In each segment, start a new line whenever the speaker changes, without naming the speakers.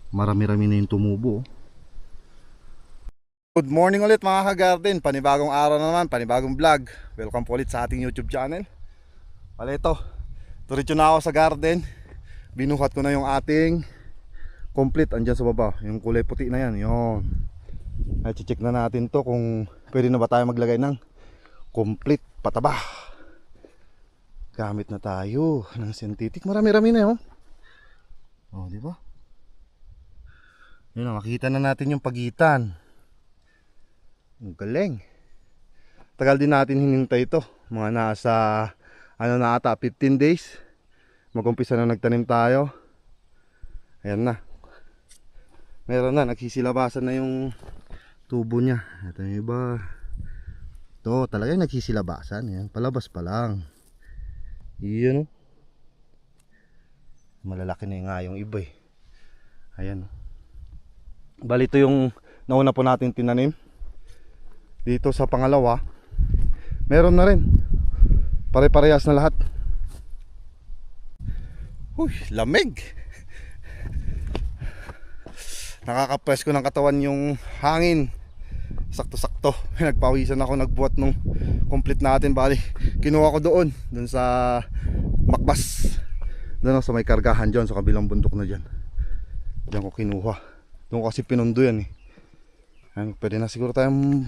Marami-rami na yung tumubo. Good morning ulit mga ka-garden. Panibagong araw na naman, panibagong vlog. Welcome po ulit sa ating YouTube channel. Wala ito, turitso na ako sa garden. Binuhat ko na yung ating complete. Andyan sa baba, yung kulay puti na yan. Yun. Ay, check na natin to kung pwede na ba tayo maglagay ng complete pataba. Gamit na tayo ng synthetic. Marami-rami na yun. Oh, di ba? Yun na, makita na natin yung pagitan. Ang galing. Tagal din natin hinintay ito. Mga nasa na ata 15 days. Mag-umpisa na nagtanim tayo. Ayan na. Meron na, nagsisilabasan na yung tubo niya. Ito yung iba. Ito talaga yung nagsisilabasan. Ayan, palabas pa lang. Yun o. Malalaki na nga yung iba eh. Ayan. Bali ito yung nauna po natin tinanim. Dito sa pangalawa meron na rin. Pare-parehas na lahat. Uy, lamig. Nakaka-presko ng katawan yung hangin. Sakto-sakto. Nagpawisan ako nagbuhat nung complete natin. Bali, kinuha ko doon sa Makbas. Doon sa may kargahan dyan, sa kabilang bundok na dyan. Diyan ko kinuha. Doon kasi pinundo yan eh. Ayan, pwede na siguro tayong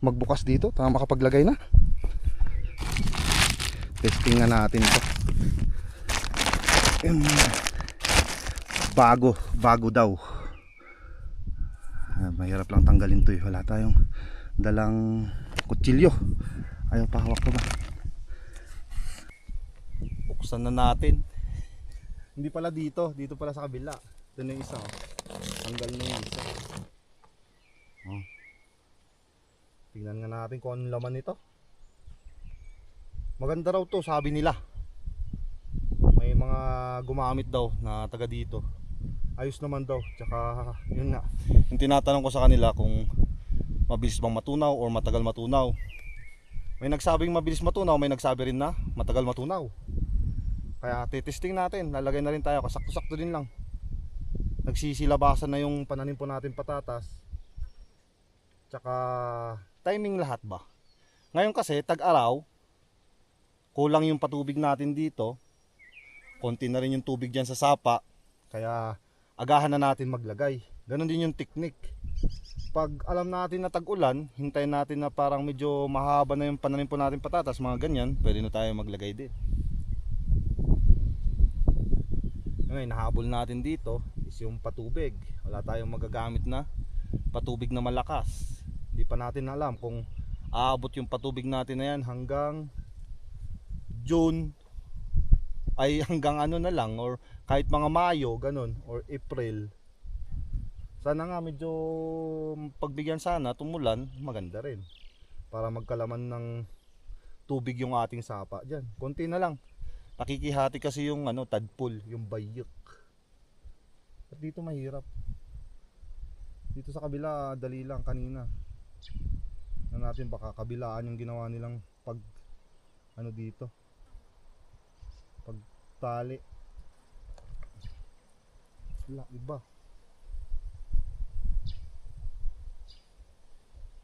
magbukas dito. Tama makapaglagay na. Testing na natin ito. Bago daw. Mahirap lang tanggalin to eh. Wala tayong dalang kutsilyo. Ayaw pa hawak ko ba. Buksan na natin. Hindi pala dito. Dito pala sa kabila. Ito na yung isa. Tanggal na yung isa. Oh. Tingnan nga natin kung anong laman nito. Maganda raw to, sabi nila. May mga gumamit daw na taga dito. Ayos naman daw. Tsaka yun nga, yung tinatanong ko sa kanila kung mabilis bang matunaw or matagal matunaw. May nagsabing mabilis matunaw, may nagsabi rin na matagal matunaw. Kaya titesting natin. Lalagay na rin tayo, kasakto-sakto din lang. Nagsisilabasan na yung pananim po natin patatas. Tsaka timing lahat ba. Ngayon kasi tag-araw, kulang yung patubig natin dito. Konti na rin yung tubig dyan sa sapa. Kaya agahan na natin maglagay. Ganon din yung technique. Pag alam natin na tag-ulan, hintayin natin na parang medyo mahaba na yung pananim po natin patatas, mga ganyan, pwede na tayo maglagay din. Ngayon, nahabol natin dito is yung patubig. Wala tayong magagamit na patubig na malakas. Hindi pa natin alam kung aabot yung patubig natin na yan hanggang June ay hanggang ano na lang, or kahit mga Mayo ganun, or April. Sana nga medyo pagbigyan sana tumulan, maganda rin para magkalaman ng tubig yung ating sapa dyan. Konti na lang. Nakikihati kasi yung tadpole, yung bayok. At dito mahirap. Dito sa kabila dali lang kanina. Na natin baka kabilaan yung ginawa nilang pag dito. Pagtali. Wala iba.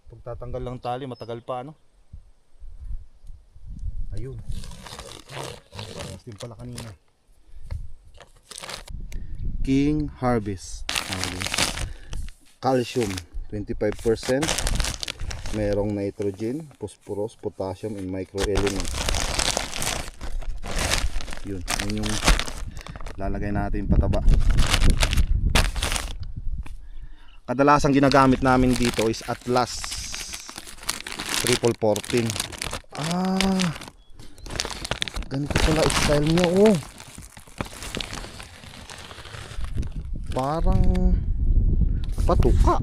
Pagtatanggal lang tali matagal pa Ayun. Steam pala kanina. King Harvest. Calcium 25%. Merong nitrogen, phosphorus, potassium, and microelements. Yun yung lalagay natin pataba. Kadalasang ginagamit namin dito is Atlas Triple 14. Ganito pala style niya parang patuka.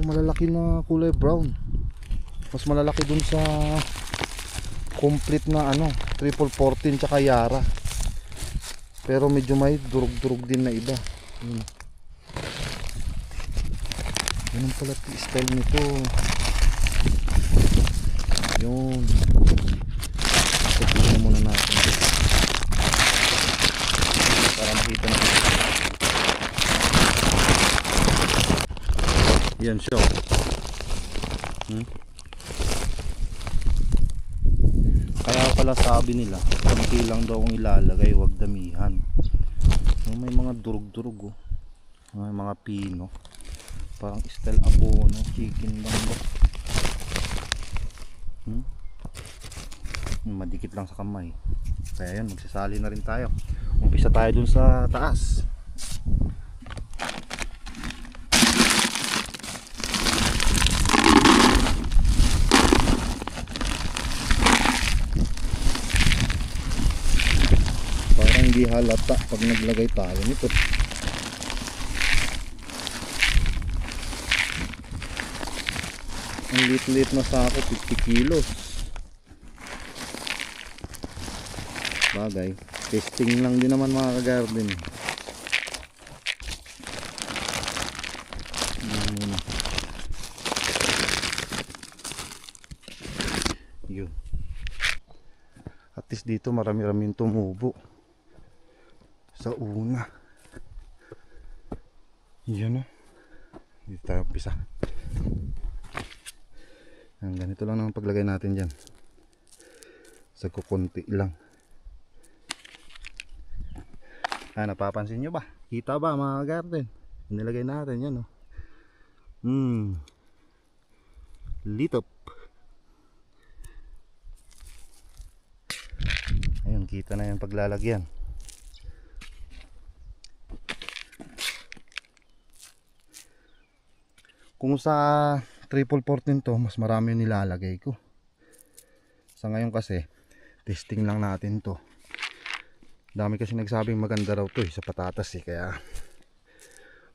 Malalaki na kulay brown. Mas malalaki dun sa complete na Triple 14 tsaka Yara. Pero medyo may durug-durug din na iba. Ganun pala style nito. Yun. Ito muna natin para makita natin. Yan siya. Kaya pala sabi nila, konti lang daw ang ilalagay, wag damihan. May mga durug-durug oh. May mga pino. Parang style abono, chicken lang ba? Madikit lang sa kamay. Kaya yan, magsasali na rin tayo. Umpisa tayo dun sa taas. Parang hindi halata pag naglagay tayo nito. Ang liit-liit na sako, 50 kilos. Bagay, testing lang din naman mga ka-garden. Yun. At least dito marami-raming tumubo sa una. Yun o. Dito tayo umpisa. Ganito lang naman paglagay natin dyan. Sa kukunti lang. Napapansin nyo ba? Kita ba mga garden? Nilagay natin yan oh. Litop. Ayun, kita na yung paglalagyan. Kung sa triple 14 to, mas marami yung nilalagay ko. Sa ngayon kasi, testing lang natin to. Dami kasi nagsabing maganda raw to sa patatas kaya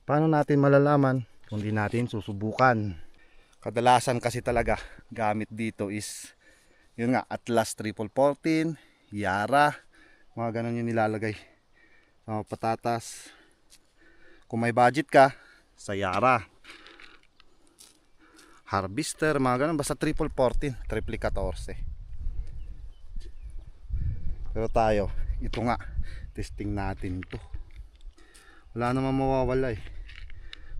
paano natin malalaman kung di natin susubukan? Kadalasan kasi talaga gamit dito is yun nga, Atlas triple 14, Yara, mga ganun yung nilalagay sa patatas. Kung may budget ka, sa Yara, Harvester, mga ganun, basta triple 14, triple 14. Pero tayo, ito nga, testing natin to. Wala naman mawawala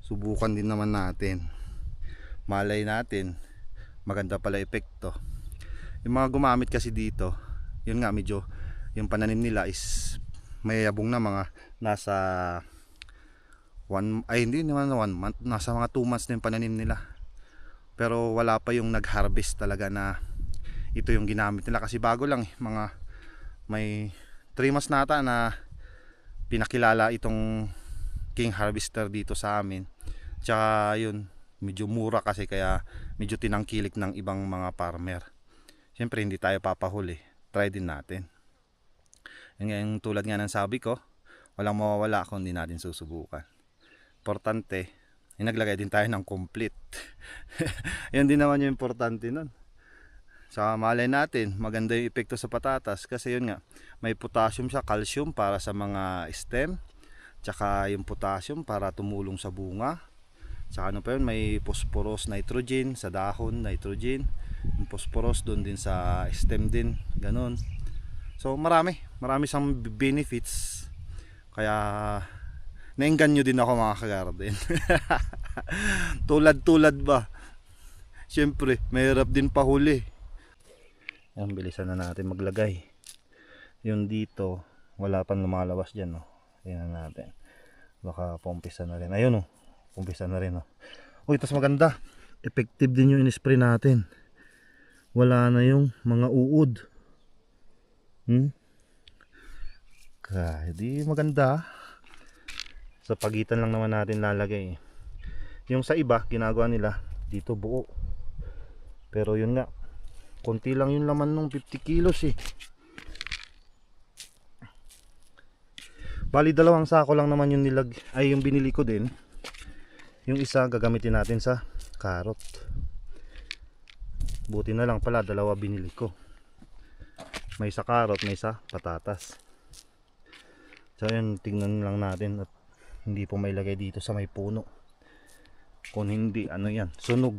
subukan din naman natin. Malay natin, maganda pala epekto. Yung mga gumamit kasi dito, yun nga medyo, yung pananim nila is mayabong na mga nasa hindi naman 1 month, nasa mga 2 months na yung pananim nila. Pero wala pa yung nag-harvest talaga na ito yung ginamit nila kasi bago lang mga may 3 months nata na pinakilala itong King Harvester dito sa amin. Tsaka yun, medyo mura kasi kaya medyo tinangkilik ng ibang mga farmer. Siyempre hindi tayo papahuli, try din natin. Yung tulad nga ng sabi ko, walang mawawala kung hindi natin susubukan. Importante, naglagay din tayo ng complete. Yan din naman yung importante nun. Sa malay natin, maganda yung epekto sa patatas kasi yun nga, may potassium siya, calcium para sa mga stem, tsaka yung potassium para tumulong sa bunga, tsaka ano pa yun, may phosphorus, nitrogen sa dahon, nitrogen, yung phosphorus doon din sa stem din, ganun. So marami siyang benefits, kaya naengganyo din ako mga ka-garden. Tulad ba, syempre mahirap din pahuli. Yan, bilisan na natin maglagay. Yung dito, wala pang lumalabas dyan, no? Tingnan natin. Baka pumpisa na rin. Ayun, no? Pumpisa na rin, no? Uy, tas maganda. Effective din yung in-spray natin. Wala na yung mga uod. Kaya, di maganda. Sa pagitan lang naman natin lalagay. Yung sa iba, ginagawa nila, dito buo. Pero yun nga, konti lang yung laman ng 50 kilos Bali 2 sako lang naman yung yung binili ko din. Yung isa gagamitin natin sa carrot. Buti na lang pala 2 binili ko. May sa carrot, may sa patatas. So yun, tingnan lang natin at hindi po may lagay dito sa may puno. Kung hindi, ano yan, sunog.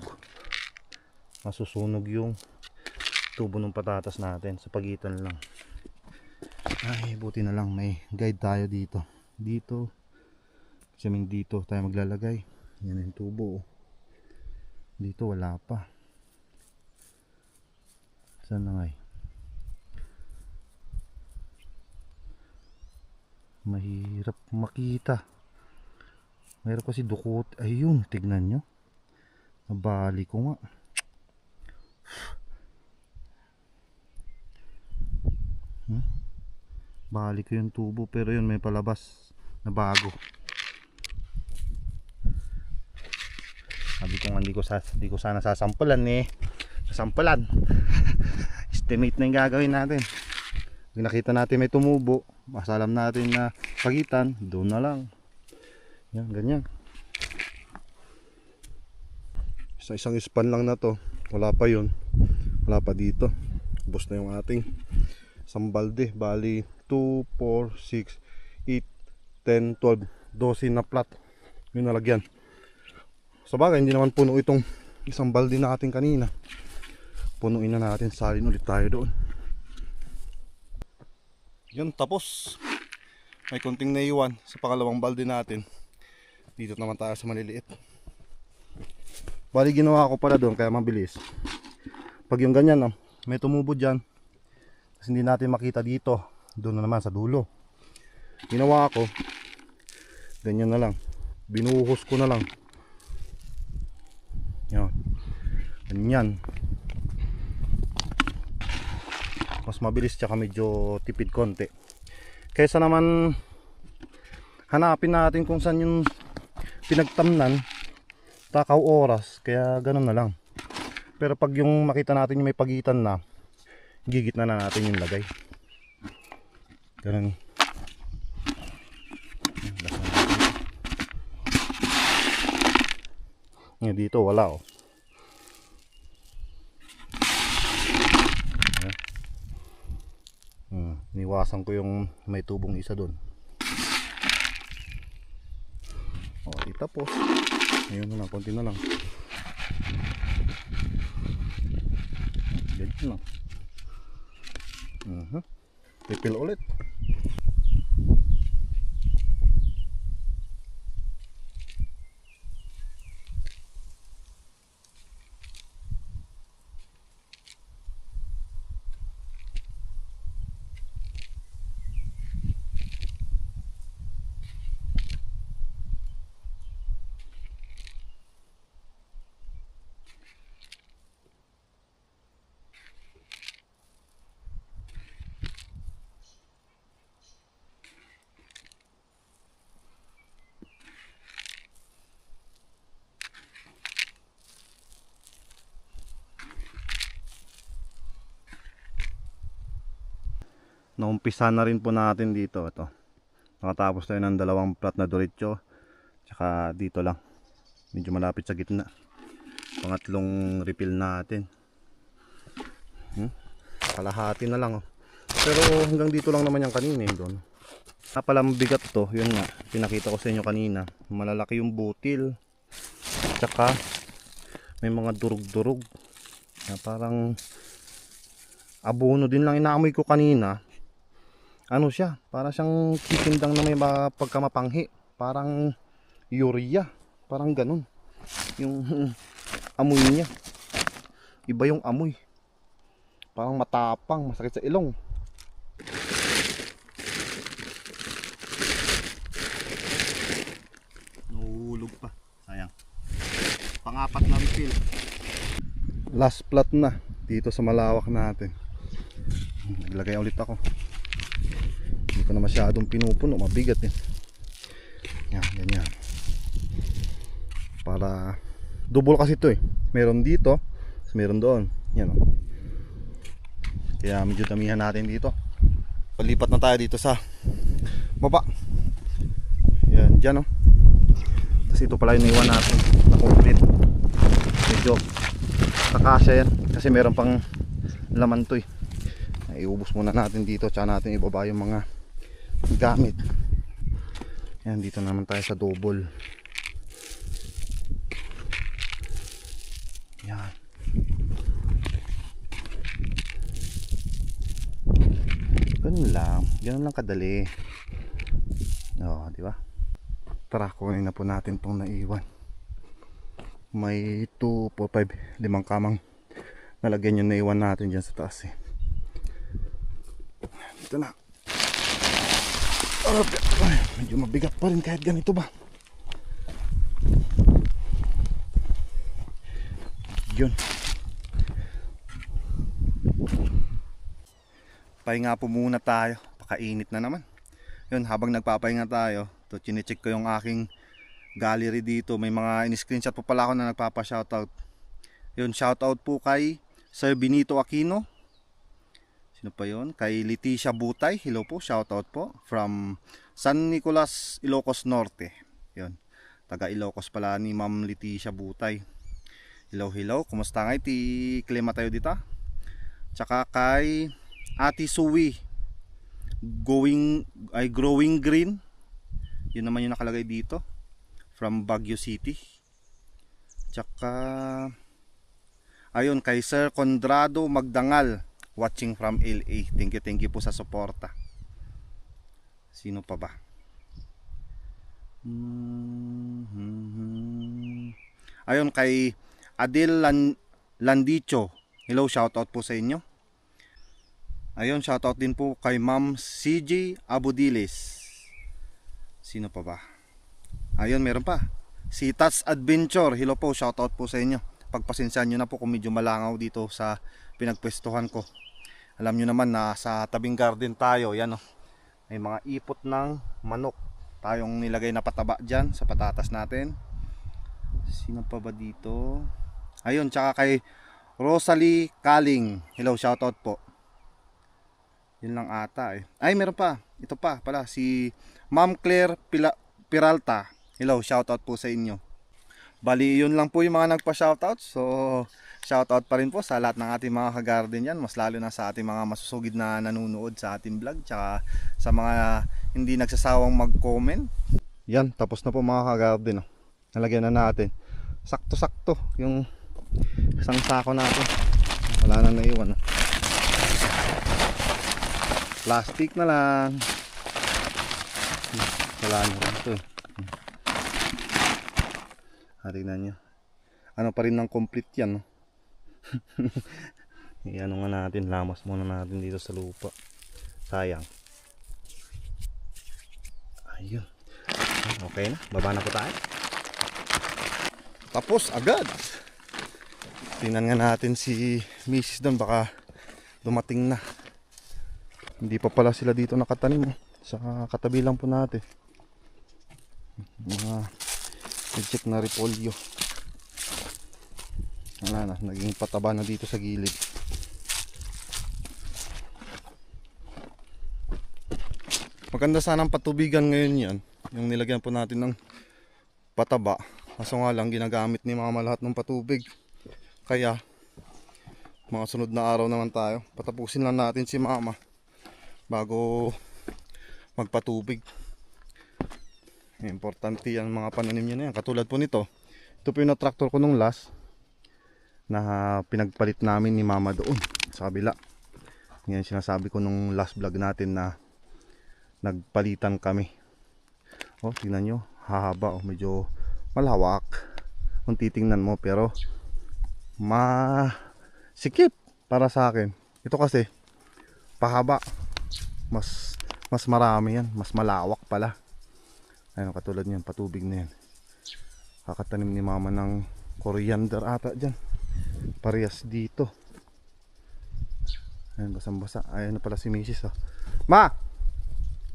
Masusunog yung tubo ng patatas natin sa pagitan lang. Ay, buti na lang may guide tayo dito. Kasi dito tayo maglalagay. Yan yung tubo. Dito wala pa. Saan na nga eh? Mahirap makita. Mahirap kasi dukot. Ayun, tignan nyo. Nabali ko nga. Bali ko yung tubo, pero yun may palabas na bago. Sabi ko nga hindi ko sana sasampulan eh. Sasampulan. Estimate na yung gagawin natin. Pag nakita natin may tumubo, mas alam natin na pagitan, doon na lang. Yan, ganyan. Sa isang span lang na to, wala pa yun. Wala pa dito. Ubos na yung ating isang balde. Bali 2, 4, 6, 8, 10, 12, 12 na plat yung nalagyan. Sa bagay, hindi naman puno itong isang balde natin kanina. Punuin na natin, salin ulit tayo doon. Yun, tapos may konting naiwan sa pangalawang balde natin. Dito naman tayo sa maliliit. Bali ginawa ko pala doon kaya mabilis. Pag yung ganyan may tumubo dyan, kasi hindi natin makita dito, doon na naman sa dulo. Ginawa ko ganyan na lang, binuhos ko na lang. Yan, ganyan. Mas mabilis tsaka medyo tipid konti. Kaysa naman hanapin natin kung saan yung pinagtamnan, takaw oras, kaya ganun na lang. Pero pag yung makita natin yung may pagitan na, gigitna na natin yung lagay. Ganun. Ngayon dito wala oh. Niwasan ko yung may tubong isa doon. O, itapos. Ayun na lang, konti na lang. Ganyan lang. Pipil ulit. Naumpisa na rin po natin dito. Ito, nakatapos tayo ng 2 plat na diretso, tsaka dito lang, medyo malapit sa gitna, pangatlong refill natin. Kalahati na lang oh. Pero hanggang dito lang naman yung kanina doon. Pala mabigat to, yun nga, pinakita ko sa inyo kanina. Malalaki yung butil, tsaka may mga durug-durug na parang abono din lang inaamoy ko kanina. Ano siya, para siyang kitindang na may pagkamapanghi, parang urea, parang ganun yung amoy niya. Iba yung amoy, parang matapang, masakit sa ilong. Nahulog pa, sayang. Pang-4 na refill. Last plat na dito sa malawak natin. Naglagay ulit ako. Hindi ko na masyadong pinupuno, mabigat eh. Yan, ganyan. Para double kasi ito eh. Meron dito, meron doon. Yan oh. Kaya medyo damihan natin dito. Palipat na tayo dito sa baba. Yan, dyan oh. Tapos ito pala yung iwan natin na complete. Medyo kakasya yan kasi meron pang laman to eh. Iubos muna natin dito, tsaka natin ibaba yung mga gamit. Yan, dito naman tayo sa double. Yan. Ganun lang kadali. Oh, di ba? Tara, kunin na po natin tong naiwan. May 2, 4, 5, 5 kamang nalagyan yung naiwan natin dyan sa taas eh. Ito na. Ay, medyo mabigat pa rin kahit ganito ba. Yun. Pahinga po muna tayo. Pakainit na naman. Yun, habang nagpapahinga tayo, to chinecheck ko yung aking gallery dito. May mga in-screenshot po pala ako na nagpapa-shoutout. Yun, shoutout po kay Sir Benito Aquino. Sino pa yun? Kay Leticia Butay. Hello po, shoutout po. From San Nicolas, Ilocos Norte. Yun, taga Ilocos pala ni Ma'am Leticia Butay. Hello, hello. Kumusta nga? Ti klima tayo dito. Tsaka kay Ate Suwi Growing Green. Yun naman yung nakalagay dito. From Baguio City. Tsaka ayun, kay Sir Condrado Magdangal, watching from LA. Thank you po sa suporta. Sino pa ba? Ayun, kay Adel Landicho. Hello, shoutout po sa inyo. Ayun, shoutout din po kay Ma'am CJ Abudiles. Sino pa ba? Ayun, meron pa. Si Tats Adventure. Hello po, shoutout po sa inyo. Pagpasensyahan nyo na po kung medyo malangaw dito sa pinagpwestuhan ko. Alam nyo naman na sa tabing garden tayo. Yan oh. May mga ipot ng manok tayong nilagay na pataba dyan sa patatas natin. Sino pa ba dito? Ayun, tsaka kay Rosalie Kaling. Hello, shoutout po. Yun lang ata eh. Ay, meron pa. Ito pa pala, si Ma'am Claire Peralta. Hello, shoutout po sa inyo. Bali, yun lang po yung mga nagpa-shoutout. So, shoutout pa rin po sa lahat ng ating mga ka-garden yan. Mas lalo na sa ating mga masusugid na nanonood sa ating vlog. Tsaka sa mga hindi nagsasawang mag-comment. Yan, tapos na po mga ka-garden. Nalagyan na natin. Sakto-sakto yung isang sako natin. Wala na naiwan. Plastic na lang. Wala na rin ito eh. Tingnan nyo. Ano pa rin ng complete yan, no? Iyan nga natin. Lamas muna natin dito sa lupa. Sayang. Ayun. Okay na. Baba na po tayo. Tapos agad. Tingnan nga natin si Mrs. doon. Baka dumating na. Hindi pa pala sila dito nakatanim. Sa katabi lang po natin. Mga check na repolyo. Wala na, naging pataba na dito sa gilid. Maganda sana ang patubigan ngayon yan. Yung nilagyan po natin ng pataba. Kaso nga lang ginagamit ni mama lahat ng patubig. Kaya mga sunod na araw naman tayo. Patapusin lang natin si mama bago magpatubig. Importante yan mga pananim nyo na yan. Katulad po nito. Ito po yung traktor ko nung last na pinagpalit namin ni mama doon sa kabila. Yan sinasabi ko nung last vlog natin na nagpalitan kami. Oh, tingnan nyo. Hahaba. Oh, medyo malawak kung titingnan mo. Pero masikip para sa akin. Ito kasi pahaba. Mas marami yan. Mas malawak pala. Ayun, katulad niyan, patubig na yan. Kakatanim ni mama ng coriander ata dyan. Parehas dito. Ayun, basang-basa. Ayun na pala si Mrs. Oh. Ma!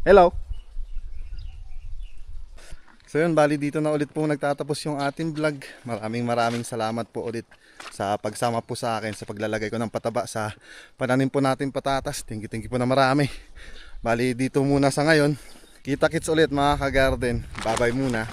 Hello! So yun, bali dito na ulit po nagtatapos yung ating vlog. Maraming salamat po ulit sa pagsama po sa akin sa paglalagay ko ng pataba sa pananim po natin patatas. Thank you po na marami. Bali dito muna sa ngayon. Kita-kits ulit mga ka-garden. Bye-bye muna.